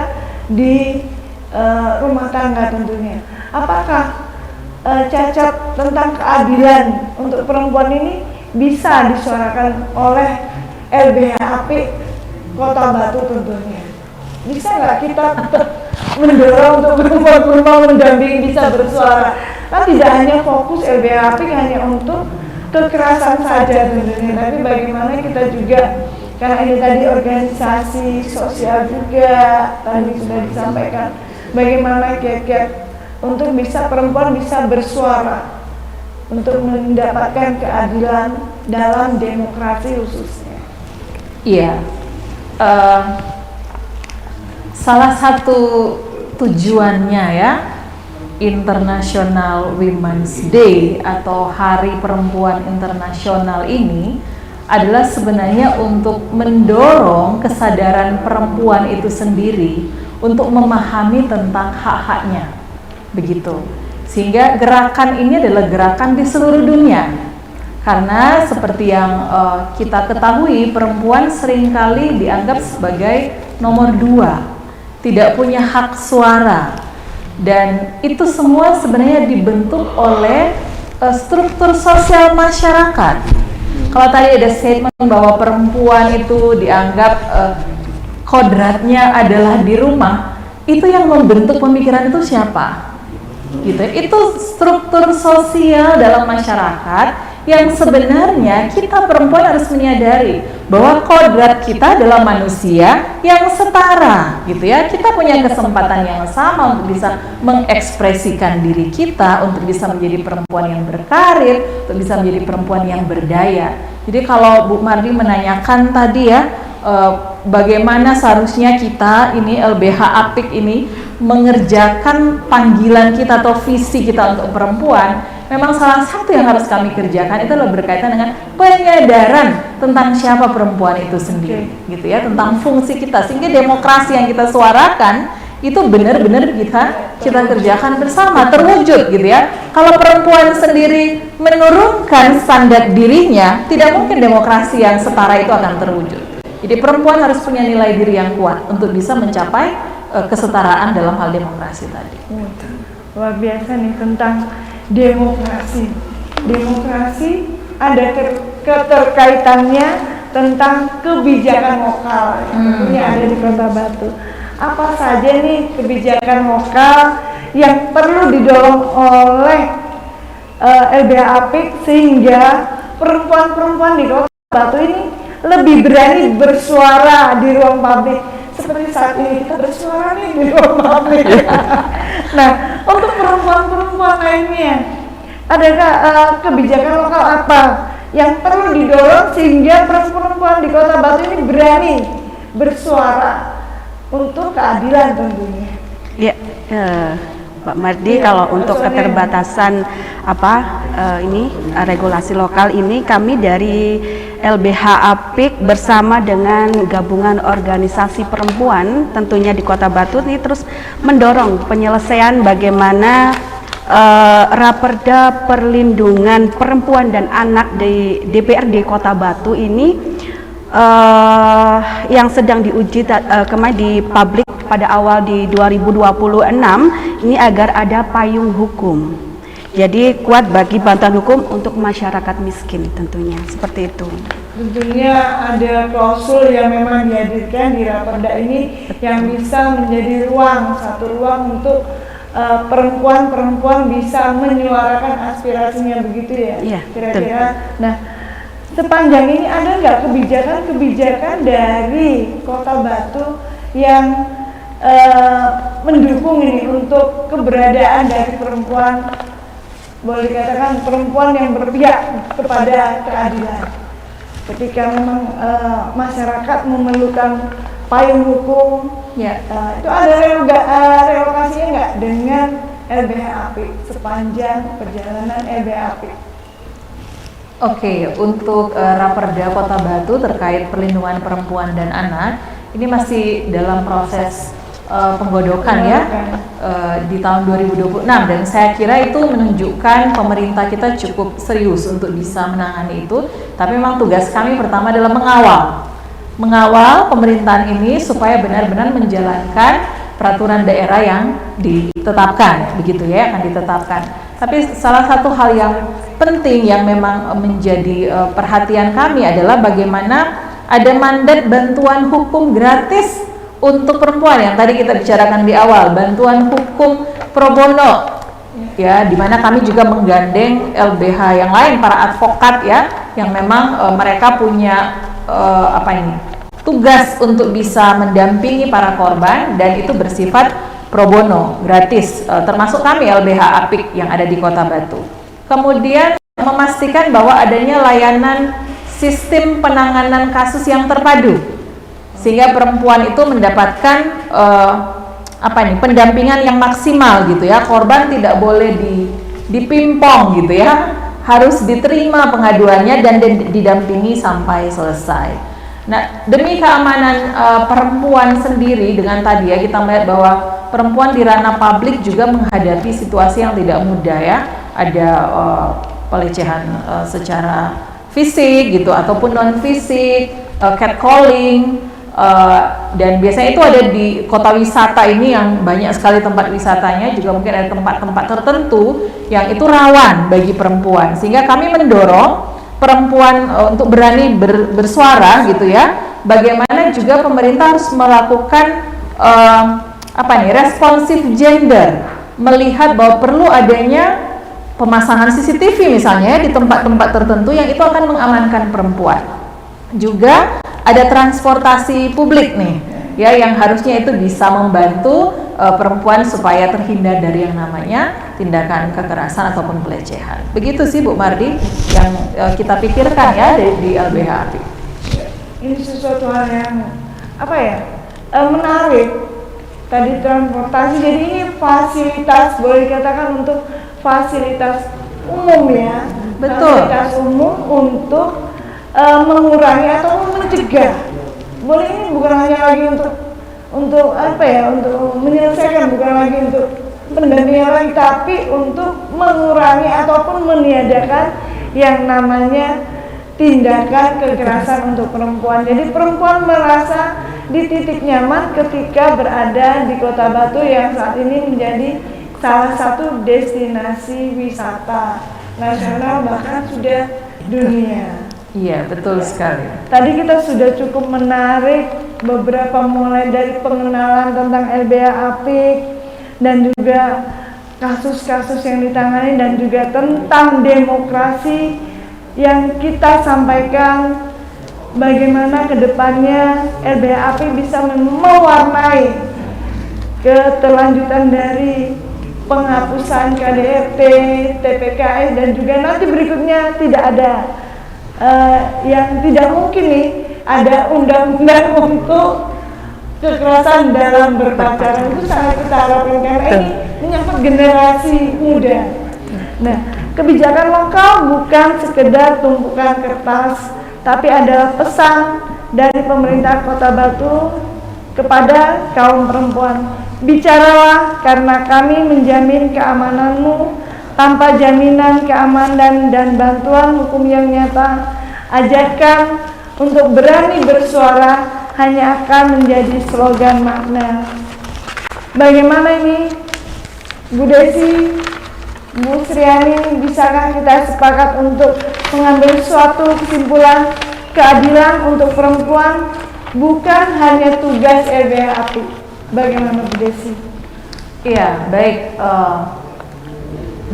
di rumah tangga tentunya. Apakah cacat tentang keadilan untuk perempuan ini bisa disuarakan oleh LBH Apik Kota Batu tentunya? Bisa nggak kita mendorong untuk perempuan mendampingi bisa bersuara? Kan tidak hanya fokus LBH Apik hanya untuk kekerasan saja tentunya, tapi bagaimana kita juga, karena ini tadi organisasi sosial juga tadi sudah disampaikan, bagaimana kiat-kiat untuk bisa perempuan bisa bersuara untuk mendapatkan keadilan dalam demokrasi khususnya. Iya, salah satu tujuannya ya, International Women's Day atau Hari Perempuan Internasional ini adalah sebenarnya untuk mendorong kesadaran perempuan itu sendiri untuk memahami tentang hak-haknya, begitu. Sehingga gerakan ini adalah gerakan di seluruh dunia. Karena seperti yang kita ketahui, perempuan seringkali dianggap sebagai nomor 2, tidak punya hak suara. Dan itu semua sebenarnya dibentuk oleh struktur sosial masyarakat. Kalau tadi ada statement bahwa perempuan itu dianggap kodratnya adalah di rumah, itu yang membentuk pemikiran itu siapa? gitu. Itu struktur sosial dalam masyarakat yang sebenarnya kita perempuan harus menyadari bahwa kodrat kita adalah manusia yang setara, gitu ya. Kita punya kesempatan yang sama untuk bisa mengekspresikan diri kita, untuk bisa menjadi perempuan yang berkarir, untuk bisa menjadi perempuan yang berdaya. Jadi kalau Bu Mardi menanyakan tadi ya, bagaimana seharusnya kita ini LBH Apik ini mengerjakan panggilan kita atau visi kita untuk perempuan, memang salah satu yang harus kami kerjakan itu adalah berkaitan dengan penyadaran tentang siapa perempuan itu sendiri, gitu ya, tentang fungsi kita, sehingga demokrasi yang kita suarakan itu benar-benar kita kerjakan bersama, terwujud, gitu ya. Kalau perempuan sendiri menurunkan standar dirinya, tidak mungkin demokrasi yang setara itu akan terwujud. Jadi perempuan harus punya nilai diri yang kuat untuk bisa mencapai kesetaraan dalam hal demokrasi tadi. Luar biasa nih tentang demokrasi. Demokrasi ada keterkaitannya tentang kebijakan lokal yang tentunya ada di Kota Batu. Apa saja nih kebijakan lokal yang perlu didorong oleh LBH Apik sehingga perempuan-perempuan di Kota Batu ini lebih berani bersuara di ruang publik, seperti saat ini kita bersuara nih di ruang publik. Nah, untuk perempuan-perempuan lainnya, adakah kebijakan lokal apa yang perlu didorong sehingga perempuan di Kota Batu ini berani bersuara untuk keadilan tentunya? Ya, Pak Mardi, kalau untuk keterbatasan regulasi lokal ini, kami dari LBH Apik bersama dengan gabungan organisasi perempuan tentunya di Kota Batu ini terus mendorong penyelesaian bagaimana Raperda Perlindungan Perempuan dan Anak di DPRD Kota Batu ini yang sedang diuji kemarin di publik pada awal di 2026 ini agar ada payung hukum. Jadi kuat bagi bantuan hukum untuk masyarakat miskin tentunya, seperti itu. Tentunya ada klausul yang memang dihadirkan di Raperda ini yang bisa menjadi satu ruang untuk perempuan-perempuan bisa menyuarakan aspirasinya, begitu ya? Iya, kira-kira. Nah, sepanjang ini ada nggak kebijakan-kebijakan dari Kota Batu yang mendukung ini untuk keberadaan dari perempuan, boleh dikatakan perempuan yang berpihak kepada keadilan ketika memang masyarakat memerlukan payung hukum, Ya. itu ada relokasinya nggak dengan LBH Apik sepanjang perjalanan LBH Apik? Oke, untuk Raperda Kota Batu terkait perlindungan perempuan dan anak ini masih dalam proses penggodokan ya di tahun 2026, dan saya kira itu menunjukkan pemerintah kita cukup serius untuk bisa menangani itu. Tapi memang tugas kami pertama adalah mengawal pemerintahan ini supaya benar-benar menjalankan peraturan daerah yang ditetapkan, begitu ya, akan ditetapkan. Tapi salah satu hal yang penting yang memang menjadi perhatian kami adalah bagaimana ada mandat bantuan hukum gratis untuk perempuan yang tadi kita bicarakan di awal, bantuan hukum pro bono, ya, di mana kami juga menggandeng LBH yang lain, para advokat ya, yang memang mereka punya tugas untuk bisa mendampingi para korban, dan itu bersifat pro bono, gratis, termasuk kami LBH Apik yang ada di Kota Batu. Kemudian memastikan bahwa adanya layanan sistem penanganan kasus yang terpadu, sehingga perempuan itu mendapatkan pendampingan yang maksimal, gitu ya. Korban tidak boleh dipimpong, gitu ya, harus diterima pengaduannya dan didampingi sampai selesai. Nah, demi keamanan perempuan sendiri, dengan tadi ya kita melihat bahwa perempuan di ranah publik juga menghadapi situasi yang tidak mudah ya. Ada pelecehan secara fisik gitu ataupun non fisik, catcalling, dan biasanya itu ada di kota wisata ini yang banyak sekali tempat wisatanya, juga mungkin ada tempat-tempat tertentu yang itu rawan bagi perempuan, sehingga kami mendorong perempuan untuk berani bersuara, gitu ya. Bagaimana juga pemerintah harus melakukan responsif gender melihat bahwa perlu adanya pemasangan CCTV misalnya di tempat-tempat tertentu yang itu akan mengamankan perempuan. Juga ada transportasi publik nih, ya, yang harusnya itu bisa membantu perempuan supaya terhindar dari yang namanya tindakan kekerasan ataupun pelecehan. Begitu sih Bu Mardi yang kita pikirkan ya di LBH APIK. Ini sesuatu hal yang menarik. Tadi transportasi, jadi ini fasilitas, boleh dikatakan untuk fasilitas umum ya. Betul. Fasilitas umum untuk mengurangi atau mencegah. Boleh, ini bukan hanya lagi untuk menyelesaikan, bukan lagi untuk pendampingan lagi, tapi untuk mengurangi ataupun meniadakan yang namanya tindakan kekerasan untuk perempuan. Jadi perempuan merasa di titik nyaman ketika berada di Kota Batu yang saat ini menjadi salah satu destinasi wisata nasional bahkan sudah dunia. Iya, betul sekali. Tadi kita sudah cukup menarik beberapa, mulai dari pengenalan tentang LBH APIK dan juga kasus-kasus yang ditangani dan juga tentang demokrasi yang kita sampaikan, bagaimana kedepannya LBH APIK bisa mewarnai keterlanjutan dari penghapusan KDRT, TPKS, dan juga nanti berikutnya tidak ada yang tidak mungkin nih ada undang-undang untuk kekerasan dalam berpacaran. Itu sangat kita harapkan karena ini menyangkut generasi muda. Nah, kebijakan lokal bukan sekedar tumpukan kertas, tapi adalah pesan dari pemerintah Kota Batu kepada kaum perempuan. Bicaralah karena kami menjamin keamananmu. Tanpa jaminan keamanan dan bantuan hukum yang nyata, ajakan untuk berani bersuara hanya akan menjadi slogan makna. Bagaimana ini, Bu Desi, Bu Sriani, bisakah kita sepakat untuk mengambil suatu kesimpulan keadilan untuk perempuan bukan hanya tugas LBH APIK? Bagaimana Bu Desi? Iya, baik.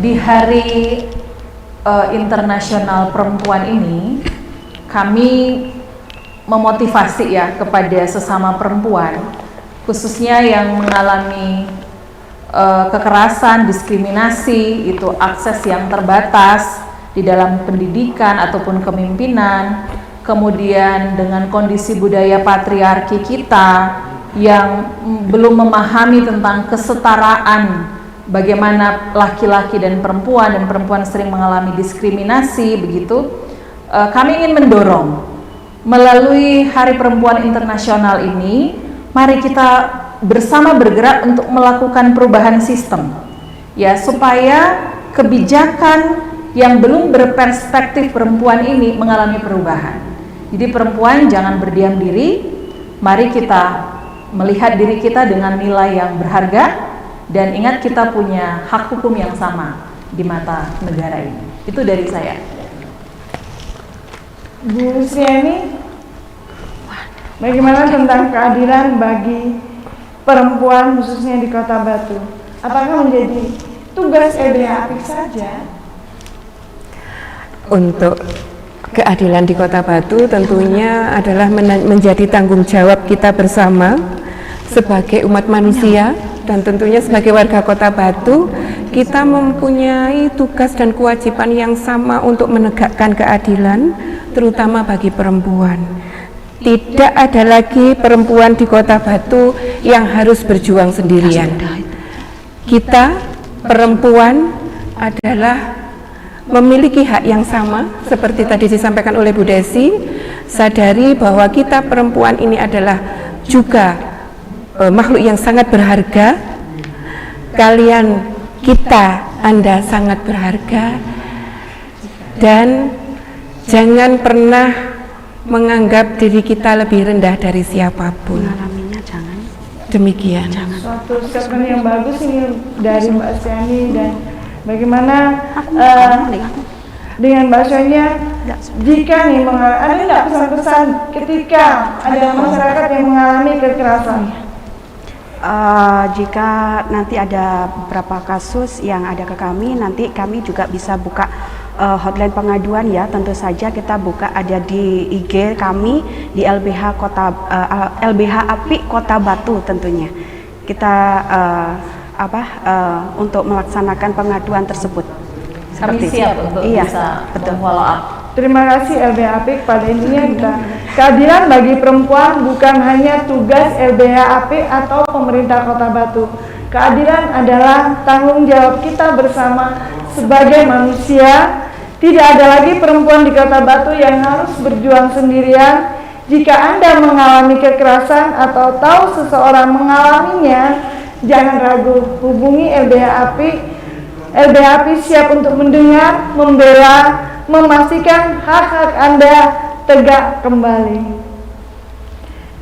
Di Hari Internasional Perempuan ini, kami memotivasi ya kepada sesama perempuan, khususnya yang mengalami kekerasan, diskriminasi, itu akses yang terbatas di dalam pendidikan ataupun kepemimpinan, kemudian dengan kondisi budaya patriarki kita yang belum memahami tentang kesetaraan, bagaimana laki-laki dan perempuan sering mengalami diskriminasi begitu. Kami ingin mendorong melalui Hari Perempuan Internasional ini, mari kita bersama bergerak untuk melakukan perubahan sistem ya, supaya kebijakan yang belum berperspektif perempuan ini mengalami perubahan. Jadi perempuan jangan berdiam diri, mari kita melihat diri kita dengan nilai yang berharga. Dan ingat, kita punya hak hukum yang sama di mata negara ini. Itu dari saya. Bu Sriani, bagaimana tentang keadilan bagi perempuan khususnya di Kota Batu? Apakah menjadi tugas LBH APIK saja? Untuk keadilan di Kota Batu tentunya adalah menjadi tanggung jawab kita bersama sebagai umat manusia. Dan tentunya sebagai warga Kota Batu, kita mempunyai tugas dan kewajiban yang sama untuk menegakkan keadilan, terutama bagi perempuan. Tidak ada lagi perempuan di Kota Batu yang harus berjuang sendirian. Kita, perempuan, adalah memiliki hak yang sama, seperti tadi disampaikan oleh Bu Desi. Sadari bahwa kita perempuan ini adalah juga makhluk yang sangat berharga. Kalian, kita, Anda sangat berharga, dan jangan pernah menganggap diri kita lebih rendah dari siapapun. Demikian. Suatu statement yang bagus ini dari Mbak Sriani. Dan bagaimana dengan bahasanya, jika nih ada nggak pesan-pesan ketika ada masyarakat yang mengalami kekerasan? Jika nanti ada beberapa kasus yang ada ke kami, nanti kami juga bisa buka hotline pengaduan ya. Tentu saja kita buka ada di IG kami di LBH APIK Kota Batu tentunya. Kita untuk melaksanakan pengaduan tersebut. Kami siap untuk bisa follow up. Terima kasih LBH APIK. Pada intinya kita keadilan bagi perempuan bukan hanya tugas LBH APIK atau pemerintah Kota Batu. Keadilan adalah tanggung jawab kita bersama sebagai manusia. Tidak ada lagi perempuan di Kota Batu yang harus berjuang sendirian. Jika Anda mengalami kekerasan atau tahu seseorang mengalaminya, jangan ragu, hubungi LBH APIK. LBH APIK siap untuk mendengar, membela, memastikan hak-hak Anda tegak kembali.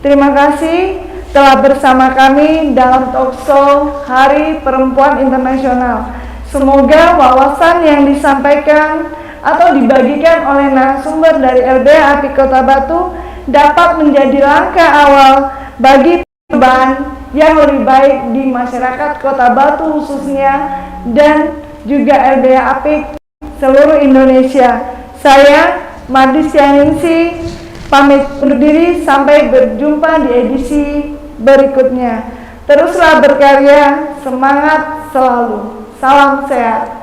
Terima kasih telah bersama kami dalam talkshow Hari Perempuan Internasional. Semoga wawasan yang disampaikan atau dibagikan oleh narasumber dari LBH APIK Kota Batu dapat menjadi langkah awal bagi perubahan yang lebih baik di masyarakat Kota Batu khususnya dan juga LBH APIK seluruh Indonesia. Saya Mardis Yaningsi pamit undur diri, sampai berjumpa di edisi berikutnya. Teruslah berkarya, semangat selalu. Salam sehat.